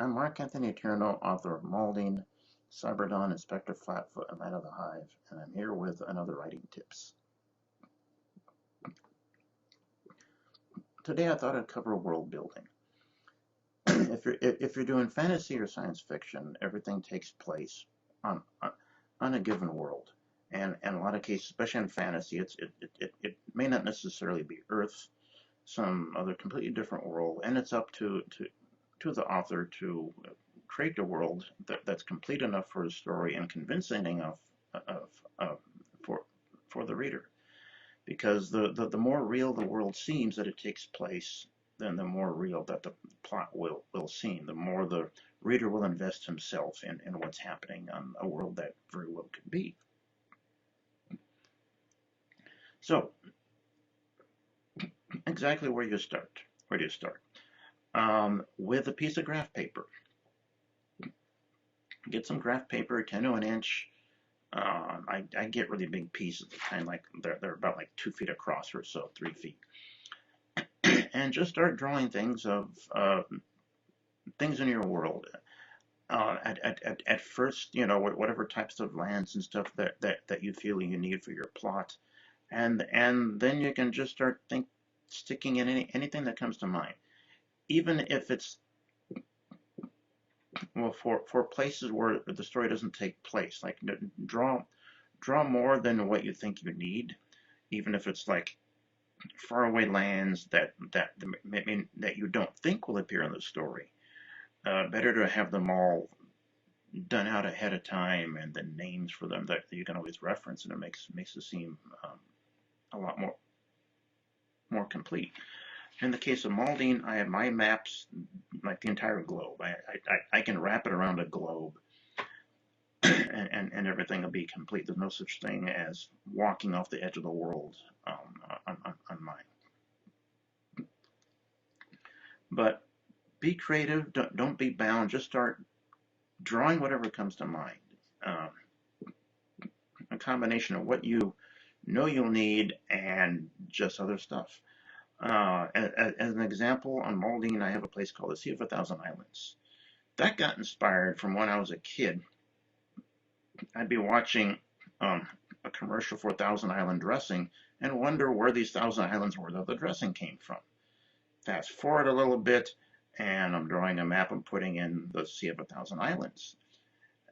I'm Mark Anthony Tierno, author of Malding, Cyberdawn, Inspector Flatfoot, and Light of the Hive, and I'm here with another writing tips. Today I thought I'd cover world building. if you're doing fantasy or science fiction, everything takes place on a given world, and in a lot of cases, especially in fantasy, it may not necessarily be Earth, some other completely different world, and it's up to the author to create a world that's complete enough for a story and convincing enough of, of for for the reader. Because the more real the world seems that it takes place, then the more real that the plot will seem. The more the reader will invest himself in what's happening on a world that very well could be. So, exactly where you start. Where do you start? With a piece of graph paper. Get some graph paper, 10 to an inch. I get really big pieces, kind of like they're about like 2 feet across or so, 3 feet, and just start drawing things of things in your world. At first, whatever types of lands and stuff that you feel you need for your plot, and then you can just start sticking in anything that comes to mind, even if it's well for places where the story doesn't take place. Like draw more than what you think you need, even if it's like faraway lands that you don't think will appear in the story. Better to have them all done out ahead of time, and then names for them that you can always reference, and it makes it seem a lot more complete. In the case of Maldine, I have my maps like the entire globe. I can wrap it around a globe, and everything will be complete. There's no such thing as walking off the edge of the world on mine. But be creative. Don't be bound. Just start drawing whatever comes to mind. Um, a combination of what you know you'll need and just other stuff. As an example, on Maldine, I have a place called the Sea of a Thousand Islands. That got inspired from when I was a kid. I'd be watching a commercial for Thousand Island dressing and wonder where these Thousand Islands were that the dressing came from. Fast forward a little bit, and I'm drawing a map and putting in the Sea of a Thousand Islands.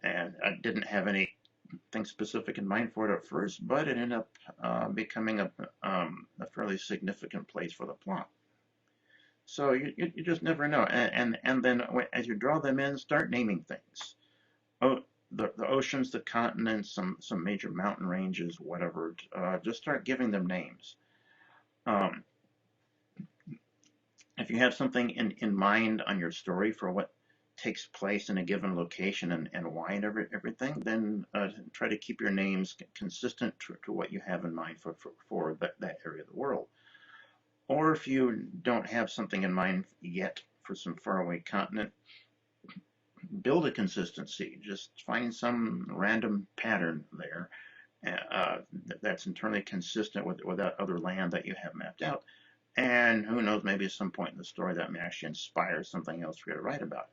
And I didn't have anything specific in mind for it at first, but it ended up becoming a fairly significant place for the plot. So you just never know. And then as you draw them in, start naming things. Oh, the oceans, the continents, some major mountain ranges, whatever. Just start giving them names. Um, if you have something in mind on your story for what takes place in a given location and why and everything, then try to keep your names consistent to what you have in mind for that area of the world. Or if you don't have something in mind yet for some faraway continent, build a consistency. Just find some random pattern there that's internally consistent with that other land that you have mapped out. And who knows, maybe at some point in the story that may actually inspire something else for you to write about.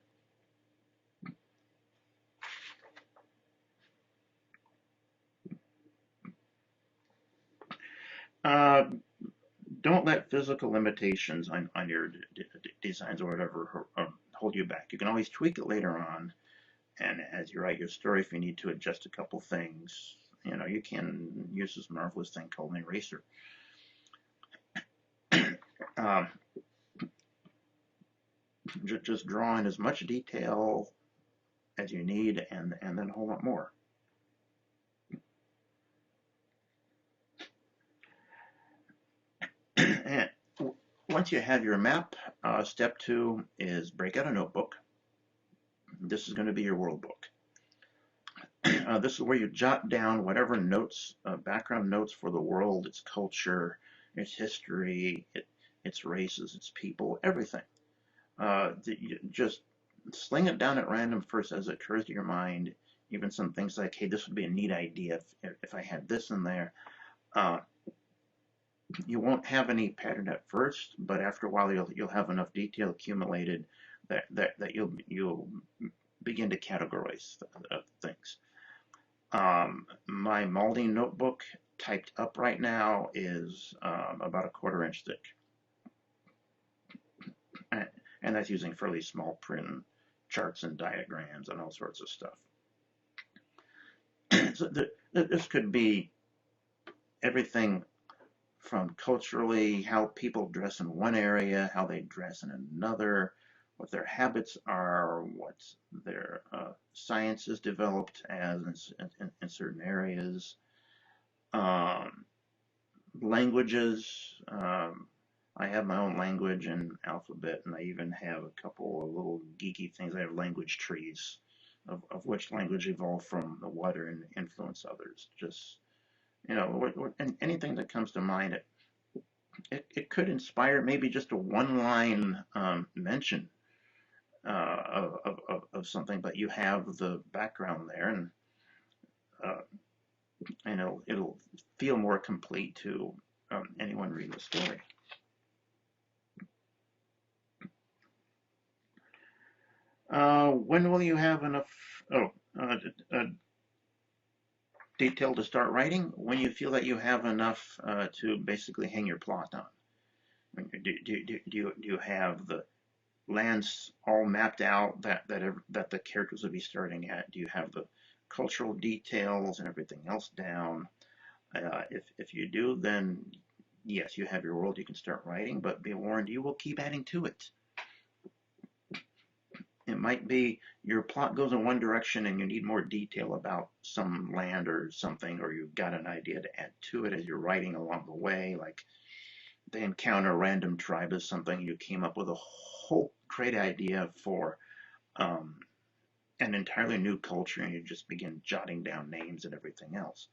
Uh, don't let physical limitations on your designs or whatever hold you back. You can always tweak it later on, and as you write your story, if you need to adjust a couple things, you can use this marvelous thing called an eraser. Um, just draw in as much detail as you need, and then a whole lot more. And once you have your map, step 2 is break out a notebook. This is going to be your world book. This is where you jot down whatever notes, background notes for the world, its culture, its history, its races, its people, everything. Just sling it down at random first as it occurs to your mind. Even some things like, hey, this would be a neat idea if I had this in there. You won't have any pattern at first, but after a while you'll have enough detail accumulated that you'll begin to categorize things. My Malding notebook typed up right now is about a 1/4 inch thick, and that's using fairly small print charts and diagrams and all sorts of stuff. So this could be everything from culturally how people dress in one area, how they dress in another, what their habits are, what their science is developed as in certain areas, um, languages. I have my own language and alphabet, and I even have a couple of little geeky things. I have language trees of which language evolved from the water and influence others. Just, anything that comes to mind. It could inspire maybe just a one-line mention of something, but you have the background there, uh, and it'll feel more complete to anyone reading the story. When will you have enough uh, detail to start writing? When you feel that you have enough to basically hang your plot on. Do you have the lands all mapped out that the characters will be starting at? Do you have the cultural details and everything else down? If you do, then yes, you have your world. You can start writing, but be warned, you will keep adding to it. It might be your plot goes in one direction and you need more detail about some land or something, or you've got an idea to add to it as you're writing along the way. Like they encounter a random tribe as something, you came up with a whole great idea for um, an entirely new culture, and you just begin jotting down names and everything else.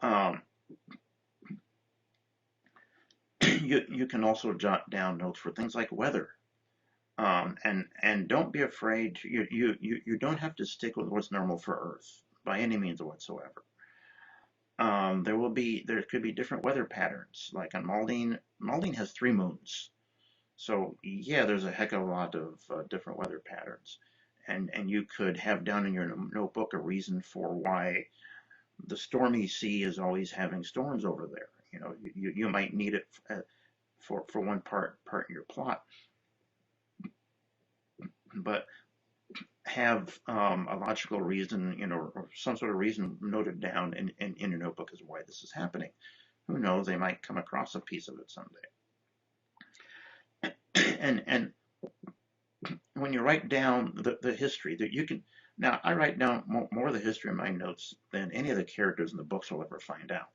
Um, you can also jot down notes for things like weather. And don't be afraid. You don't have to stick with what's normal for Earth by any means whatsoever. There could be different weather patterns. Like on Malding, Malding has 3 moons, so yeah, there's a heck of a lot of different weather patterns, and you could have down in your notebook a reason for why the stormy sea is always having storms over there. You might need it for one part in your plot, but have a logical reason, or some sort of reason noted down in your notebook as why this is happening. Who knows? They might come across a piece of it someday. And when you write down the history that you can, now I write down more of the history in my notes than any of the characters in the books will ever find out.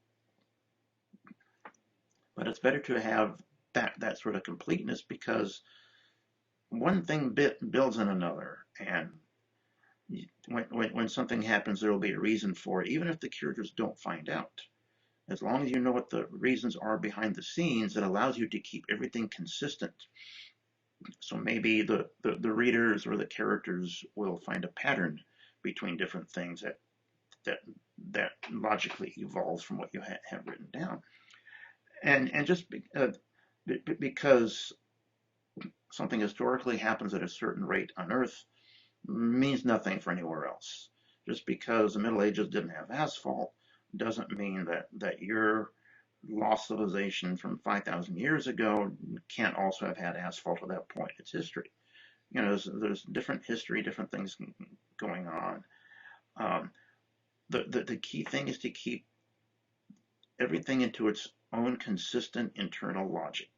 But it's better to have that sort of completeness, because one thing builds in another, and when something happens, there will be a reason for it, even if the characters don't find out. As long as you know what the reasons are behind the scenes, it allows you to keep everything consistent. So maybe the readers or the characters will find a pattern between different things that that logically evolves from what you have written down. And just because something historically happens at a certain rate on Earth means nothing for anywhere else. Just because the Middle Ages didn't have asphalt doesn't mean that your lost civilization from 5,000 years ago can't also have had asphalt at that point in its history. There's different history, different things going on. Um, the key thing is to keep everything into its own consistent internal logic.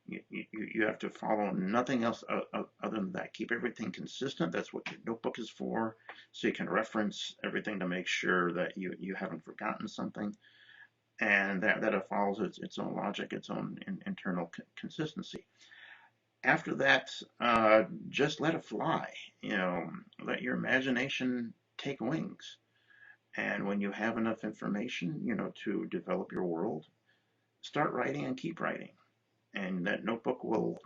You have to follow nothing else other than that. Keep everything consistent. That's what your notebook is for, so you can reference everything to make sure that you haven't forgotten something, and that it follows its own logic, its own internal consistency. After that, just let it fly. Let your imagination take wings. And when you have enough information, to develop your world, start writing and keep writing. And that notebook will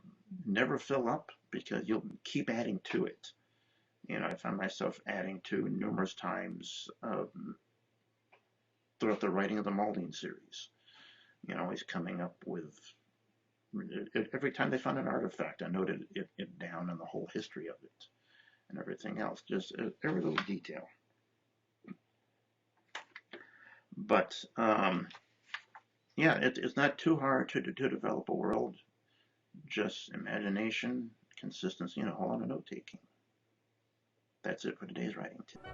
never fill up because you'll keep adding to it. I found myself adding to numerous times throughout the writing of the Malding series. Always coming up with Every time they found an artifact, I noted it down and the whole history of it and everything else, just every little detail. But yeah, it's not too hard to develop a world. Just imagination, consistency, and a whole lot of note taking. That's it for today's writing tip.